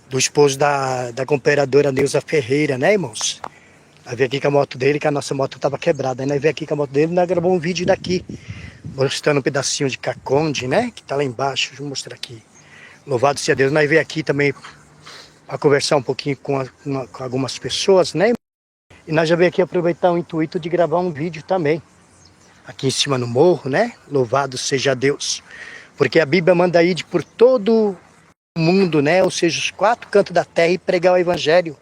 do esposo da cooperadora Neuza Ferreira, né, irmãos? Aí veio aqui com a moto dele, que a nossa moto estava quebrada. Aí nós veio aqui com a moto dele e nós gravamos um vídeo daqui, mostrando um pedacinho de Caconde, né, que tá lá embaixo. Deixa eu mostrar aqui. Louvado seja Deus. Nós veio aqui também para conversar um pouquinho com algumas pessoas, né? E nós já veio aqui aproveitar o intuito de gravar um vídeo também, aqui em cima no morro, né? Louvado seja Deus. Porque a Bíblia manda ir por todo o mundo, né? Ou seja, os 4 cantos da terra e pregar o evangelho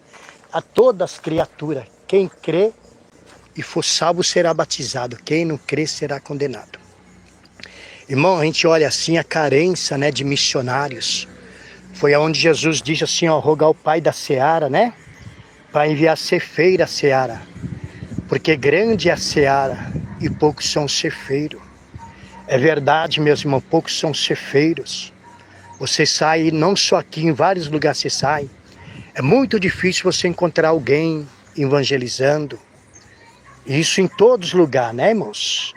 a todas as criaturas. Quem crê e for salvo será batizado. Quem não crê será condenado. Irmão, a gente olha assim a carência, né, de missionários. Foi aonde Jesus disse assim, ó, rogar ao Pai da seara, né? Para enviar cefeira à seara. Porque grande é a seara e poucos são os cefeiros. É verdade, meus irmãos, poucos são cefeiros. Você sai, não só aqui, em vários lugares você sai. É muito difícil você encontrar alguém evangelizando. Isso em todos os lugares, né, irmãos?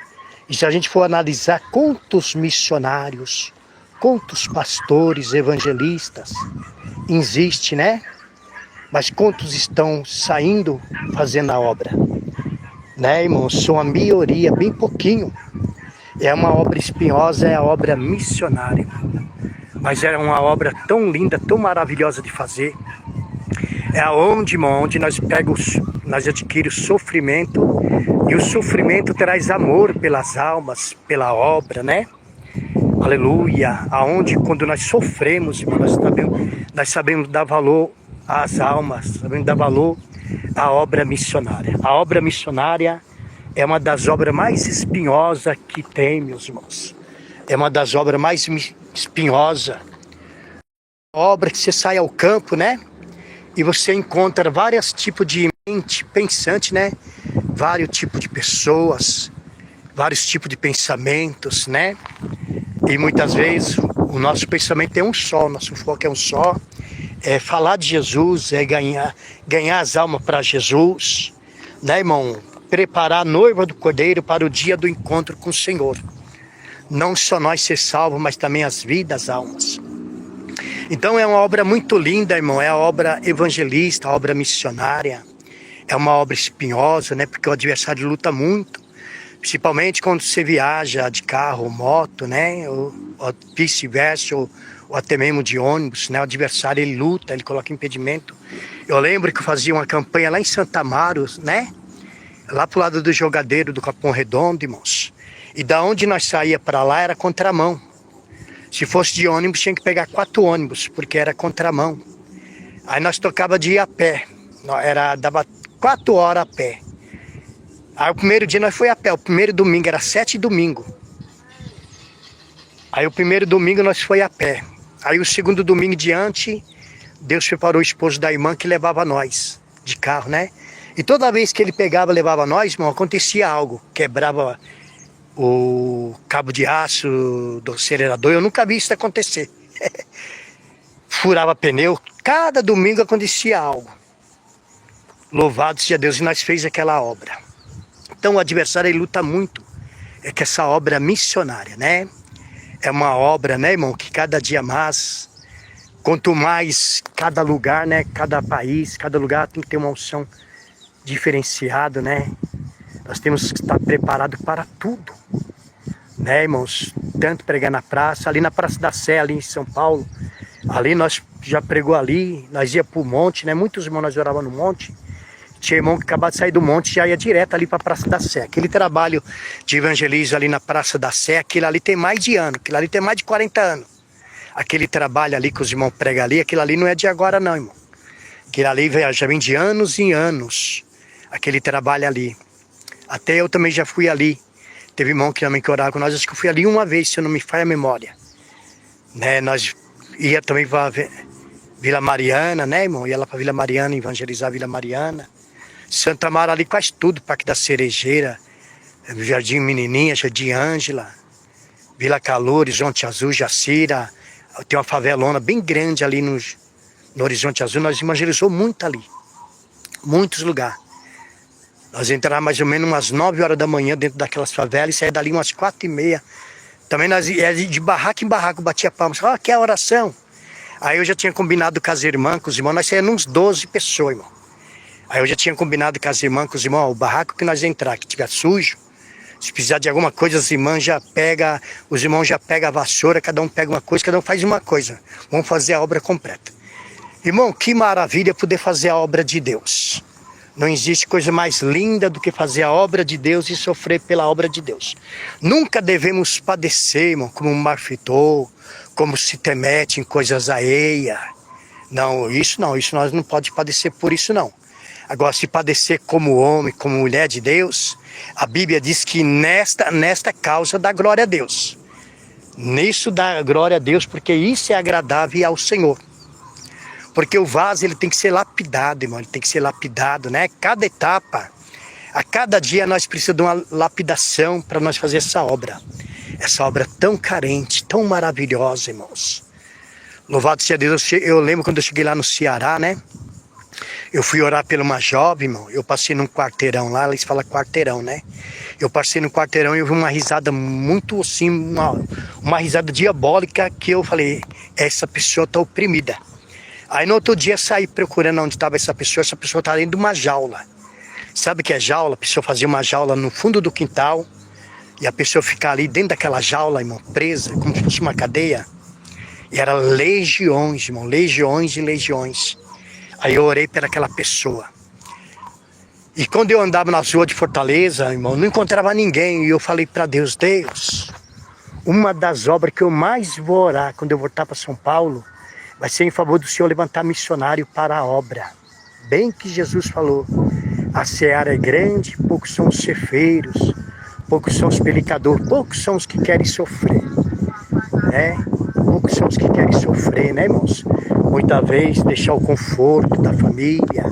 E se a gente for analisar quantos missionários, quantos pastores, evangelistas existe, né? Mas quantos estão saindo fazendo a obra? Né, irmãos? São a maioria, bem pouquinho. É uma obra espinhosa, é a obra missionária. Mas é uma obra tão linda, tão maravilhosa de fazer. É onde, irmão, onde nós adquirimos sofrimento. E o sofrimento traz amor pelas almas, pela obra, né? Aleluia. Aonde quando nós sofremos, irmão, nós sabemos dar valor às almas, sabemos dar valor à obra missionária. A obra missionária é uma das obras mais espinhosas que tem, meus irmãos. É uma das obras mais espinhosas. Obra que você sai ao campo, né? E você encontra vários tipos de mente pensante, né? Vários tipos de pessoas, vários tipos de pensamentos, né? E muitas vezes o nosso pensamento é um só, o nosso foco é um só. É falar de Jesus, é ganhar as almas para Jesus, né, irmão? Preparar a noiva do Cordeiro para o dia do encontro com o Senhor. Não só nós ser salvos, mas também as vidas, as almas. Então é uma obra muito linda, irmão. É a obra evangelista, a obra missionária. É uma obra espinhosa, né? Porque o adversário luta muito. Principalmente quando você viaja de carro, moto, né? Ou vice-versa, ou até mesmo de ônibus, né? O adversário, ele luta, ele coloca impedimento. Eu lembro que eu fazia uma campanha lá em Santa Amaro, né? Lá pro lado do Jogadeiro, do Capão Redondo, irmãos. E da onde nós saía para lá era contramão. Se fosse de ônibus, tinha que pegar 4 ônibus, porque era contramão. Aí nós tocava de ir a pé. Dava 4 horas a pé. Aí o primeiro dia nós foi a pé. O primeiro domingo era 7 domingo. Aí o primeiro domingo nós foi a pé. Aí o segundo domingo diante, Deus preparou o esposo da irmã que levava nós de carro, né? E toda vez que ele pegava e levava nós, irmão, acontecia algo. Quebrava o cabo de aço do acelerador. Eu nunca vi isso acontecer. Furava pneu. Cada domingo acontecia algo. Louvado seja Deus. E nós fez aquela obra. Então o adversário ele luta muito. É que essa obra missionária, né? É uma obra, né, irmão? Que cada dia mais, quanto mais cada lugar, né? Cada país, cada lugar tem que ter uma unção diferenciada, né? Nós temos que estar preparados para tudo, né, irmãos? Tanto pregar na praça, ali na Praça da Sé, ali em São Paulo. Ali nós já pregou ali, nós ia para o monte, né? Muitos irmãos nós orávamos no monte. Tinha irmão que acabava de sair do monte e já ia direto ali para a Praça da Sé. Aquele trabalho de evangelismo ali na Praça da Sé, aquilo ali tem mais de ano, aquilo ali tem mais de 40 anos. Aquele trabalho ali que os irmãos pregam ali, aquilo ali não é de agora não, irmão. Aquilo ali já vem de anos em anos, aquele trabalho ali. Até eu também já fui ali. Teve irmão que também orava com nós, acho que eu fui ali uma vez, se eu não me falha a memória. Né, nós ia também para Vila Mariana, né, irmão? Ia lá para Vila Mariana, evangelizar a Vila Mariana. Santa Amaro ali quase tudo, Parque da Cerejeira, Jardim Menininha, Jardim Ângela, Vila Calor, Horizonte Azul, Jacira. Tem uma favelona bem grande ali no Horizonte Azul, nós evangelizamos muito ali, muitos lugares. Nós entrávamos mais ou menos umas 9 horas da manhã dentro daquelas favelas e saía dali umas 4h30. Também nós ia de barraco em barraco, batia palmas, que é a oração. Aí eu já tinha combinado com as irmãs, nós saímos uns 12 pessoas, irmão. Aí eu já tinha combinado com as irmãs, o barraco que nós entrar, que tiver sujo, se precisar de alguma coisa, os irmãos já pegam a vassoura, cada um pega uma coisa, cada um faz uma coisa. Vamos fazer a obra completa. Irmão, que maravilha poder fazer a obra de Deus. Não existe coisa mais linda do que fazer a obra de Deus e sofrer pela obra de Deus. Nunca devemos padecer, irmão, como um malfeitor, como se temete em coisas alheias. Não, isso nós não podemos padecer por isso não. Agora, se padecer como homem, como mulher de Deus, a Bíblia diz que nesta causa dá glória a Deus. Nisso dá glória a Deus, porque isso é agradável ao Senhor. Porque o vaso, ele tem que ser lapidado, irmão, ele tem que ser lapidado, né? Cada etapa, a cada dia nós precisamos de uma lapidação para nós fazer essa obra. Essa obra tão carente, tão maravilhosa, irmãos. Louvado seja Deus, eu lembro quando eu cheguei lá no Ceará, né? Eu fui orar por uma jovem, irmão. Eu passei num quarteirão lá, eles falam quarteirão, né? Eu passei no quarteirão e eu vi uma risada muito assim, uma risada diabólica, que eu falei, essa pessoa está oprimida. Aí no outro dia saí procurando onde estava essa pessoa estava dentro de uma jaula. Sabe o que é jaula? A pessoa fazia uma jaula no fundo do quintal e a pessoa ficar ali dentro daquela jaula, irmão, presa, como se fosse uma cadeia. E era legiões, irmão, legiões e legiões. Aí eu orei para aquela pessoa. E quando eu andava nas ruas de Fortaleza, irmão, não encontrava ninguém. E eu falei para Deus, Deus, uma das obras que eu mais vou orar quando eu voltar para São Paulo, vai ser em favor do Senhor levantar missionário para a obra. Bem que Jesus falou, a seara é grande, poucos são os cefeiros, poucos são os pelicadores, poucos são os que querem sofrer. Né? Poucos são os que querem sofrer, né, irmãos? Muitas vezes deixar o conforto da família,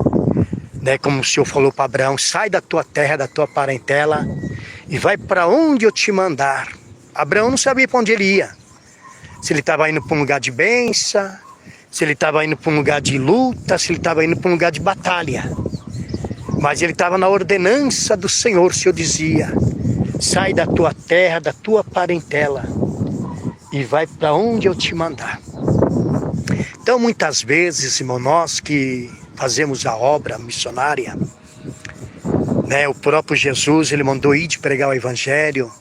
né? Como o Senhor falou para Abraão, sai da tua terra, da tua parentela e vai para onde eu te mandar. Abraão não sabia para onde ele ia. Se ele estava indo para um lugar de bênção, se ele estava indo para um lugar de luta, se ele estava indo para um lugar de batalha. Mas ele estava na ordenança do Senhor. O Senhor dizia, sai da tua terra, da tua parentela e vai para onde eu te mandar. Então muitas vezes, irmão, nós que fazemos a obra missionária, né, o próprio Jesus, ele mandou ir de pregar o evangelho,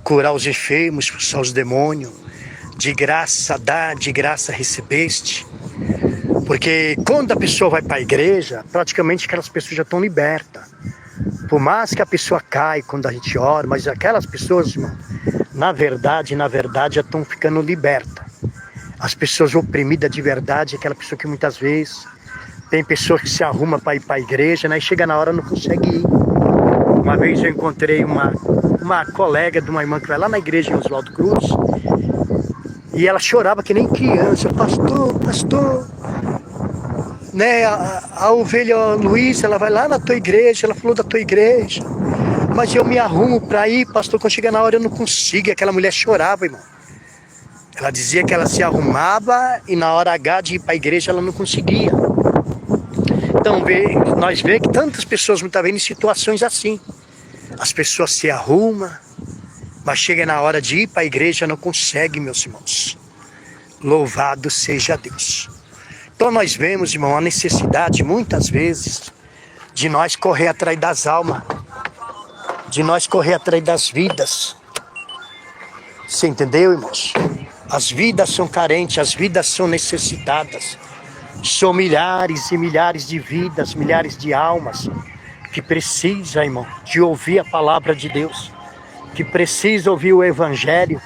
curar os enfermos, expulsar os demônios, de graça dá, de graça recebeste. Porque quando a pessoa vai para a igreja, praticamente aquelas pessoas já estão libertas. Por mais que a pessoa caia quando a gente ora, mas aquelas pessoas, irmão, na verdade já estão ficando libertas. As pessoas oprimidas de verdade, aquela pessoa que muitas vezes tem pessoas que se arrumam para ir para a igreja, né, e chega na hora não consegue ir. Uma vez eu encontrei uma colega de uma irmã que vai lá na igreja em Oswaldo Cruz, e ela chorava que nem criança, pastor, né, a ovelha Luísa, ela vai lá na tua igreja, ela falou da tua igreja, mas eu me arrumo para ir, pastor, quando chega na hora eu não consigo. E aquela mulher chorava, irmão. Ela dizia que ela se arrumava e na hora H de ir para a igreja ela não conseguia. Então nós vemos que tantas pessoas muitas vezes em situações assim. As pessoas se arrumam, mas chega na hora de ir para a igreja não consegue, meus irmãos. Louvado seja Deus. Então nós vemos, irmão, a necessidade muitas vezes de nós correr atrás das almas, de nós correr atrás das vidas. Você entendeu, irmãos? As vidas são carentes, as vidas são necessitadas. São milhares e milhares de vidas, milhares de almas que precisam, irmão, de ouvir a palavra de Deus, que precisam ouvir o evangelho.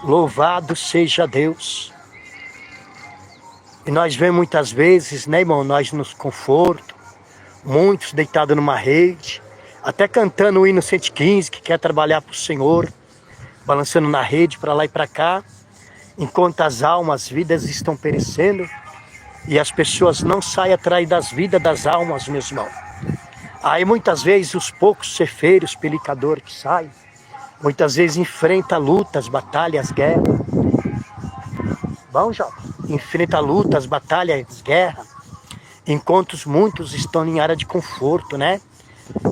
Louvado seja Deus. E nós vemos muitas vezes, né, irmão, nós nos conforto, muitos deitados numa rede, até cantando o hino 115, que quer trabalhar para o Senhor, balançando na rede para lá e para cá, enquanto as almas, as vidas estão perecendo, e as pessoas não saem atrás das vidas das almas, meus irmãos. Aí muitas vezes os poucos cefeiros, pelicadores que saem, muitas vezes enfrenta lutas, batalhas, guerras. Bom, jovem, enfrenta lutas, batalhas, guerra, enquanto muitos estão em área de conforto, né?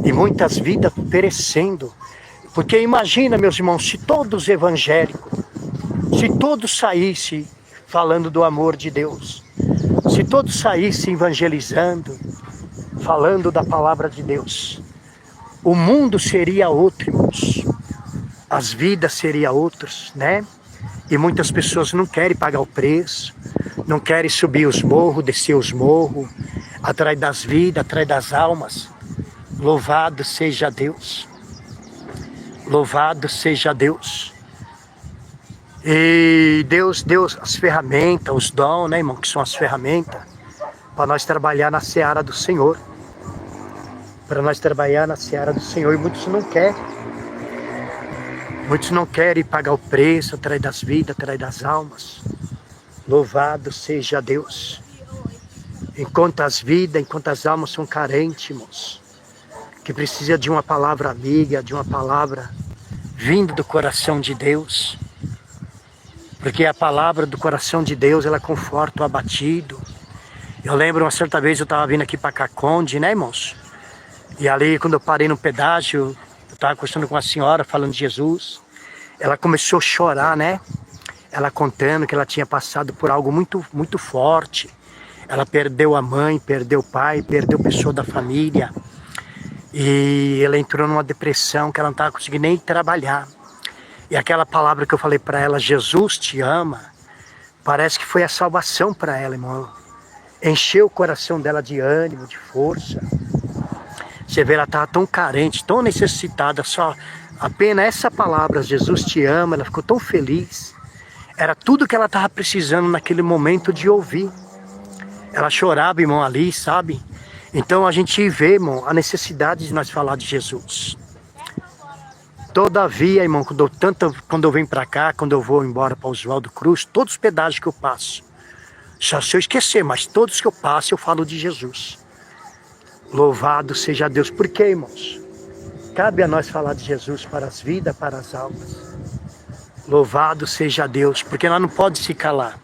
E muitas vidas perecendo. Porque imagina, meus irmãos, se todos evangélicos, se todos saíssem falando do amor de Deus. Se todos saíssem evangelizando, falando da palavra de Deus, o mundo seria outro, irmãos. As vidas seriam outras, né? E muitas pessoas não querem pagar o preço, não querem subir os morros, descer os morros, atrás das vidas, atrás das almas. Louvado seja Deus. Louvado seja Deus. E Deus deu as ferramentas, os dons, né, irmão? Que são as ferramentas para nós trabalhar na seara do Senhor. Para nós trabalhar na seara do Senhor. E muitos não querem. Muitos não querem pagar o preço atrás das vidas, atrás das almas. Louvado seja Deus. Enquanto as vidas, enquanto as almas são carentes, irmãos, que precisa de uma palavra amiga, de uma palavra vinda do coração de Deus. Porque a palavra do coração de Deus, ela conforta o abatido. Eu lembro uma certa vez eu estava vindo aqui para Caconde, né, irmãos? E ali, quando eu parei no pedágio, eu estava conversando com a senhora, falando de Jesus. Ela começou a chorar, né? Ela contando que ela tinha passado por algo muito, muito forte. Ela perdeu a mãe, perdeu o pai, perdeu pessoa da família. E ela entrou numa depressão que ela não estava conseguindo nem trabalhar. E aquela palavra que eu falei para ela, Jesus te ama, parece que foi a salvação para ela, irmão. Encheu o coração dela de ânimo, de força. Você vê, ela estava tão carente, tão necessitada, só apenas essa palavra, Jesus te ama, ela ficou tão feliz. Era tudo que ela estava precisando naquele momento de ouvir. Ela chorava, irmão, ali, sabe? Então a gente vê, irmão, a necessidade de nós falar de Jesus. Todavia, irmão, quando eu venho para cá, quando eu vou embora para Oswaldo Cruz, todos os pedágios que eu passo, só se eu esquecer, mas todos que eu passo eu falo de Jesus. Louvado seja Deus. Por quê, irmãos? Cabe a nós falar de Jesus para as vidas, para as almas. Louvado seja Deus, porque nós não podemos se calar.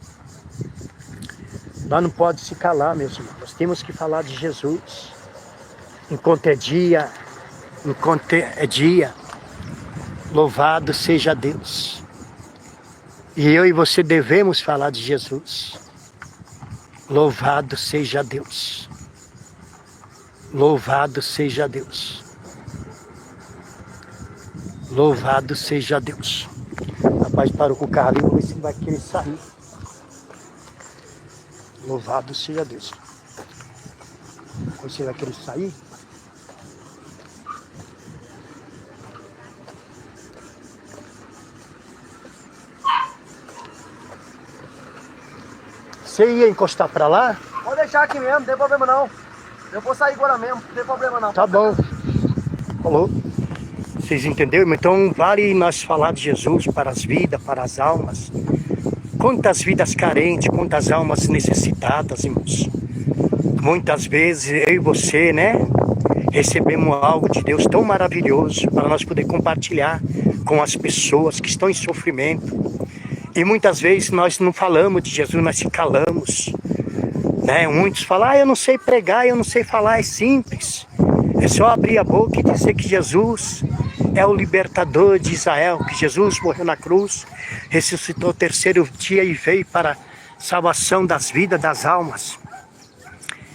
Nós não podemos se calar, meus irmãos. Nós temos que falar de Jesus. Enquanto é dia, enquanto é dia. Louvado seja Deus. E eu e você devemos falar de Jesus. Louvado seja Deus. Louvado seja Deus. Louvado seja Deus. O rapaz parou com o carro ali, vamos ver se ele vai querer sair. Louvado seja Deus. Você vai querer sair? Você ia encostar pra lá? Pode deixar aqui mesmo, não tem problema não. Eu vou sair agora mesmo, não tem problema não. Tá bom. Falou. Vocês entenderam? Então vale nós falar de Jesus para as vidas, para as almas. Quantas vidas carentes, quantas almas necessitadas, irmãos. Muitas vezes eu e você, né, recebemos algo de Deus tão maravilhoso para nós poder compartilhar com as pessoas que estão em sofrimento. E muitas vezes nós não falamos de Jesus, nós se calamos. Né? Muitos falam, eu não sei pregar, eu não sei falar, é simples. É só abrir a boca e dizer que Jesus é o libertador de Israel, que Jesus morreu na cruz, ressuscitou o terceiro dia e veio para a salvação das vidas, das almas.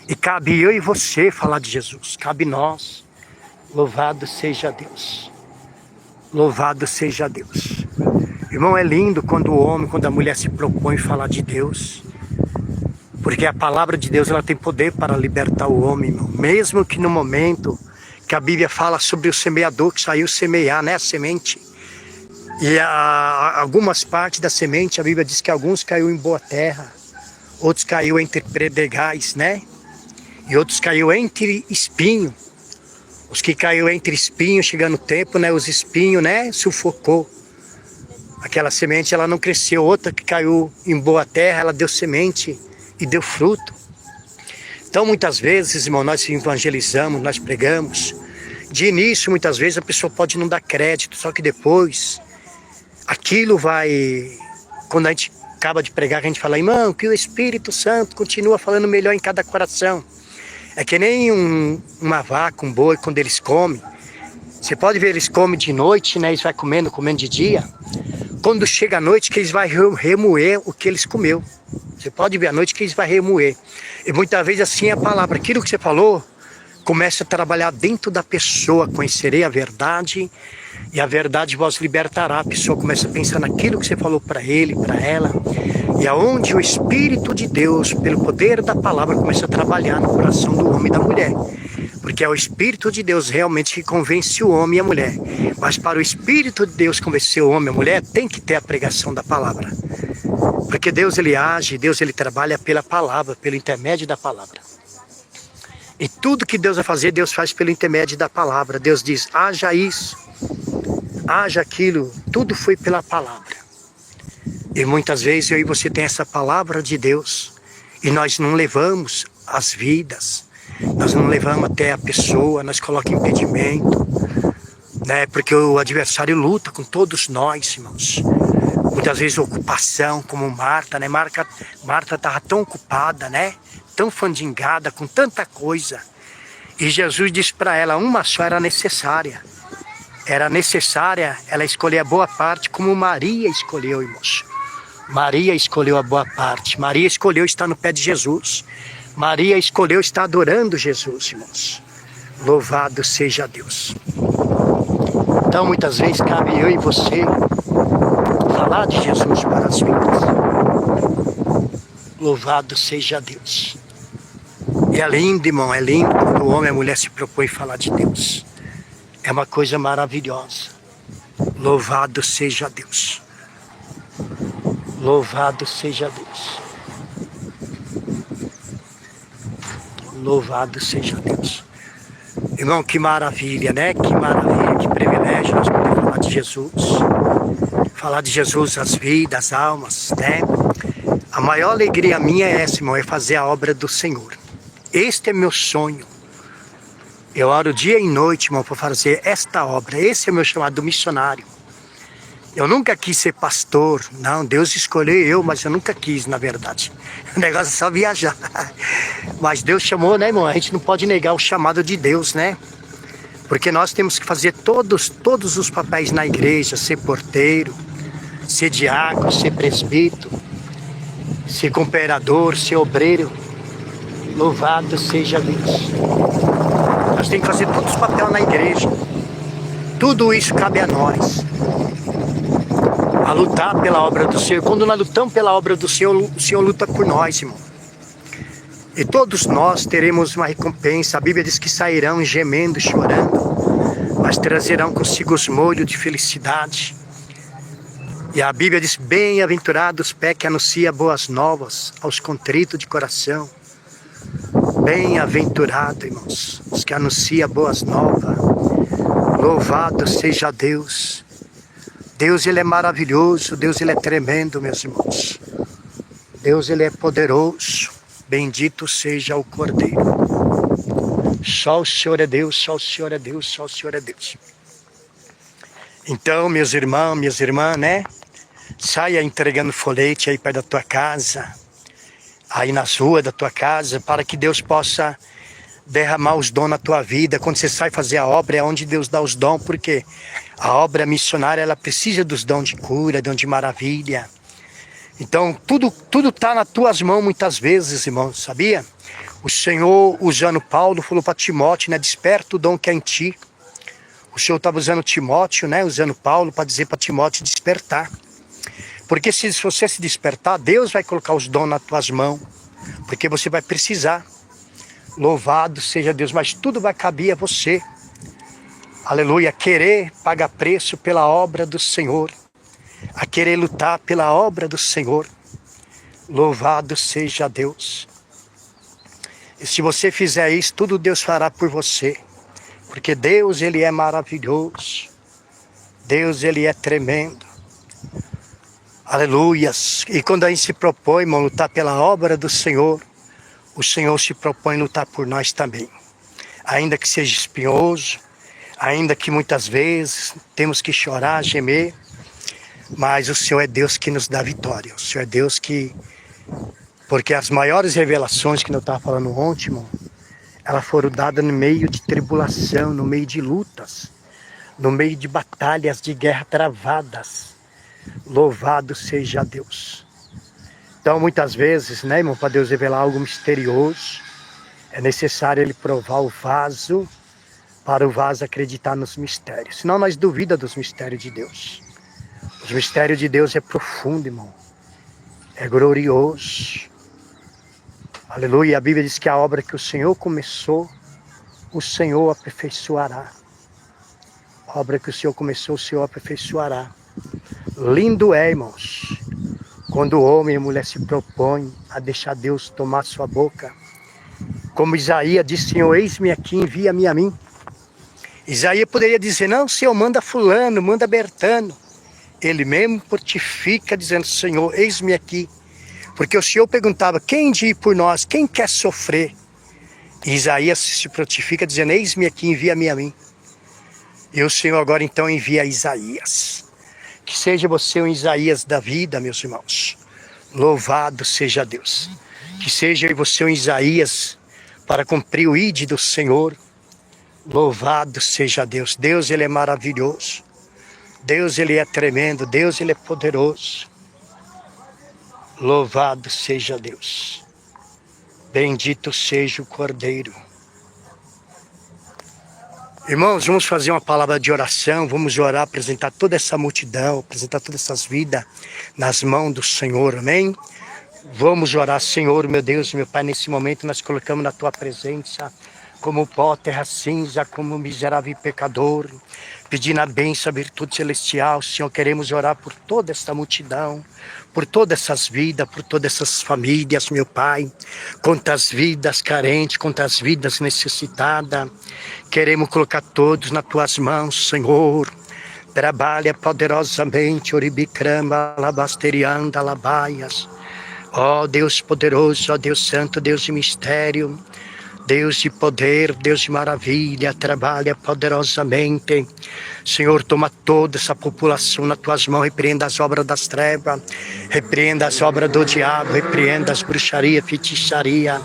E cabe eu e você falar de Jesus, cabe nós. Louvado seja Deus. Louvado seja Deus. Irmão, é lindo quando o homem, quando a mulher se propõe a falar de Deus. Porque a palavra de Deus, ela tem poder para libertar o homem, irmão. Mesmo que no momento que a Bíblia fala sobre o semeador que saiu semear, né, a semente. E algumas partes da semente, a Bíblia diz que alguns caiu em boa terra, outros caiu entre pedregais, né? E outros caiu entre espinho. Os que caiu entre espinho, chegando o tempo, né, os espinhos, né, sufocou. Aquela semente, ela não cresceu. Outra que caiu em boa terra, ela deu semente e deu fruto. Então, muitas vezes, irmão, nós evangelizamos, nós pregamos. De início, muitas vezes, a pessoa pode não dar crédito, só que depois, aquilo vai... Quando a gente acaba de pregar, a gente fala, irmão, que o Espírito Santo continua falando melhor em cada coração. É que nem uma vaca, um boi, quando eles comem. Você pode ver, eles comem de noite, né? Eles vão comendo de dia. quando chega a noite que eles vão remoer o que eles comeu. Você pode ver à noite que eles vão remoer. E muitas vezes assim é a palavra, aquilo que você falou, começa a trabalhar dentro da pessoa, conhecerei a verdade e a verdade vos libertará. A pessoa começa a pensar naquilo que você falou para ele, para ela. E aonde o Espírito de Deus, pelo poder da palavra, começa a trabalhar no coração do homem e da mulher. Porque é o Espírito de Deus realmente que convence o homem e a mulher. Mas para o Espírito de Deus convencer o homem e a mulher, tem que ter a pregação da palavra. Porque Deus ele age, Deus ele trabalha pela palavra, pelo intermédio da palavra. E tudo que Deus vai fazer, Deus faz pelo intermédio da palavra. Deus diz, haja isso, haja aquilo, tudo foi pela palavra. E muitas vezes eu e você tem essa palavra de Deus e nós não levamos as vidas, nós não levamos até a pessoa, nós colocamos impedimento, né? Porque o adversário luta com todos nós, irmãos. Muitas vezes ocupação, como Marta, né? Marta estava tão ocupada, né? Tão fandingada com tanta coisa. E Jesus disse para ela, uma só era necessária. Era necessária ela escolher a boa parte, como Maria escolheu, irmãos. Maria escolheu a boa parte. Maria escolheu estar no pé de Jesus. Maria escolheu estar adorando Jesus, irmãos. Louvado seja Deus. Então, muitas vezes, cabe eu e você falar de Jesus para as vidas. Louvado seja Deus. E é lindo, irmão, é lindo quando o homem e a mulher se propõem a falar de Deus. É uma coisa maravilhosa. Louvado seja Deus. Louvado seja Deus. Louvado seja Deus. Irmão, que maravilha, né? Que maravilha, que privilégio nós podemos falar de Jesus. Falar de Jesus, as vidas, as almas, né? A maior alegria minha é essa, irmão, é fazer a obra do Senhor. Este é meu sonho. Eu oro dia e noite, irmão, para fazer esta obra. Esse é o meu chamado missionário. Eu nunca quis ser pastor. Não, Deus escolheu eu, mas eu nunca quis, na verdade. O negócio é só viajar. Mas Deus chamou, né, irmão? A gente não pode negar o chamado de Deus, né? Porque nós temos que fazer todos os papéis na igreja. Ser porteiro, ser diácono, ser presbítero, ser cooperador, ser obreiro. Louvado seja Deus. Nós temos que fazer todos os papéis na igreja. Tudo isso cabe a nós. A lutar pela obra do Senhor. Quando nós lutamos pela obra do Senhor, o Senhor luta por nós, irmão. E todos nós teremos uma recompensa. A Bíblia diz que sairão gemendo, chorando, mas trazerão consigo os molhos de felicidade. E a Bíblia diz, bem-aventurados os pés que anuncia boas novas aos contritos de coração. Bem-aventurado, irmãos, os que anunciam boas novas. Louvado seja Deus. Deus, ele é maravilhoso. Deus, ele é tremendo, meus irmãos. Deus, ele é poderoso. Bendito seja o Cordeiro. Só o Senhor é Deus, só o Senhor é Deus, só o Senhor é Deus. Então, meus irmãos, minhas irmãs, né? Saia entregando folhete aí perto da tua casa, aí nas ruas da tua casa, para que Deus possa derramar os dons na tua vida. Quando você sai fazer a obra, é onde Deus dá os dons, porque a obra missionária, ela precisa dos dons de cura, dons de maravilha. Então, tudo está nas tuas mãos muitas vezes, irmão, sabia? O Senhor, usando Paulo, falou para Timóteo, né? Desperta o dom que é em ti. O Senhor estava usando Timóteo, né? Usando Paulo para dizer para Timóteo despertar. Porque se você se despertar, Deus vai colocar os dons nas tuas mãos. Porque você vai precisar. Louvado seja Deus, mas tudo vai caber a você. Aleluia, querer pagar preço pela obra do Senhor. A querer lutar pela obra do Senhor. Louvado seja Deus. E se você fizer isso, tudo Deus fará por você. Porque Deus, ele é maravilhoso. Deus, ele é tremendo. Aleluias. E quando a gente se propõe, irmão, lutar pela obra do Senhor, o Senhor se propõe a lutar por nós também. Ainda que seja espinhoso, ainda que muitas vezes temos que chorar, gemer, mas o Senhor é Deus que nos dá vitória. O Senhor é Deus que... Porque as maiores revelações que eu estava falando ontem, irmão, elas foram dadas no meio de tribulação, no meio de lutas, no meio de batalhas, de guerra travadas. Louvado seja Deus. Então, muitas vezes, né, irmão, para Deus revelar algo misterioso, é necessário Ele provar o vaso, para o vaso acreditar nos mistérios. Senão nós duvidamos dos mistérios de Deus. Os mistérios de Deus é profundo, irmão. É glorioso. Aleluia. A Bíblia diz que a obra que o Senhor começou, o Senhor aperfeiçoará. A obra que o Senhor começou, o Senhor aperfeiçoará. Lindo é, irmãos, quando o homem e a mulher se propõem a deixar Deus tomar sua boca. Como Isaías disse, Senhor, eis-me aqui, envia-me a mim. Isaías poderia dizer, não, Senhor, manda fulano, manda Bertano. Ele mesmo fortifica dizendo, Senhor, eis-me aqui. Porque o Senhor perguntava, quem de ir por nós, quem quer sofrer? E Isaías se fortifica dizendo, eis-me aqui, envia-me a mim. E o Senhor agora então envia Isaías. Que seja você um Isaías da vida, meus irmãos. Louvado seja Deus. Que seja você um Isaías para cumprir o ide do Senhor. Louvado seja Deus. Deus, Ele é maravilhoso. Deus, Ele é tremendo. Deus, Ele é poderoso. Louvado seja Deus. Bendito seja o Cordeiro. Irmãos, vamos fazer uma palavra de oração, vamos orar, apresentar toda essa multidão, apresentar todas essas vidas nas mãos do Senhor, amém? Vamos orar, Senhor, meu Deus, meu Pai, nesse momento nós colocamos na Tua presença, como pó, terra cinza, como miserável pecador, pedindo a bênção, a virtude celestial. Senhor, queremos orar por toda esta multidão, por todas essas vidas, por todas essas famílias, meu Pai, contra as vidas carentes, contra as vidas necessitadas. Queremos colocar todos nas Tuas mãos, Senhor. Trabalha poderosamente, Oribicrama, Alabasterianda, Alabaias. Ó Deus poderoso, ó Deus santo, Deus de mistério, Deus de poder, Deus de maravilha, trabalha poderosamente. Senhor, toma toda essa população nas Tuas mãos, repreenda as obras das trevas, repreenda as obras do diabo, repreenda as bruxarias, feitiçaria,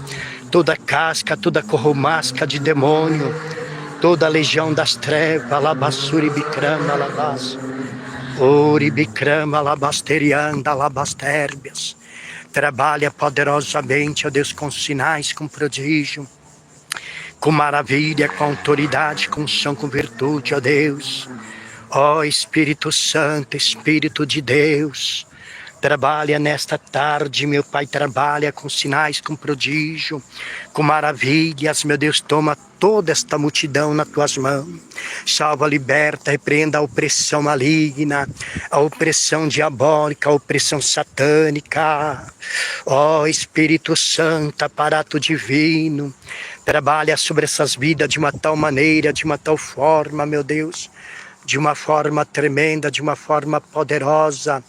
toda casca, toda corromasca de demônio, toda a legião das trevas, alabassuri bicrama, alabas, oribicrama, alabasterianda, alabastérbias. Trabalha poderosamente, ó Deus, com sinais, com prodígio, com maravilha, com autoridade, com unção, com virtude, ó Deus. Ó Espírito Santo, Espírito de Deus, trabalha nesta tarde, meu Pai, trabalha com sinais, com prodígio, com maravilhas, meu Deus, toma toda esta multidão nas Tuas mãos. Salva, liberta, repreenda a opressão maligna, a opressão diabólica, a opressão satânica. Ó Espírito Santo, aparato divino, trabalha sobre essas vidas de uma tal maneira, de uma tal forma, meu Deus, de uma forma tremenda, de uma forma poderosa.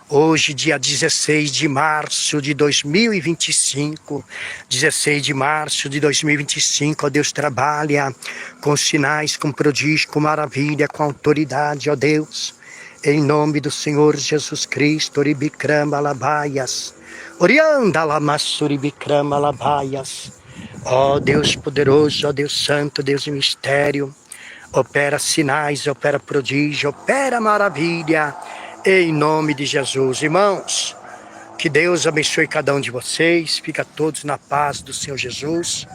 Hoje, dia 16 de março de 2025, 16 de março de 2025, ó Deus, trabalha com sinais, com prodígio, com maravilha, com autoridade, ó Deus, em nome do Senhor Jesus Cristo, Oribicrama, Alabaias, Orianda, Lamassuribicrama, Alabaias, ó Deus poderoso, ó Deus santo, Deus de mistério, opera sinais, opera prodígio, opera maravilha, em nome de Jesus. Irmãos, que Deus abençoe cada um de vocês, fica todos na paz do Senhor Jesus,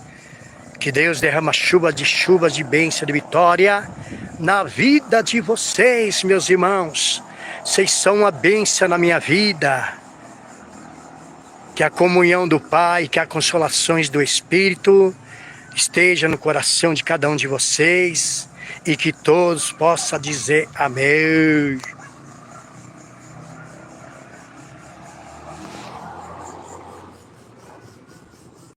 que Deus derrama chuvas de bênção, de vitória na vida de vocês, meus irmãos. Vocês são uma bênção na minha vida, que a comunhão do Pai, que as consolações do Espírito esteja no coração de cada um de vocês, e que todos possam dizer amém.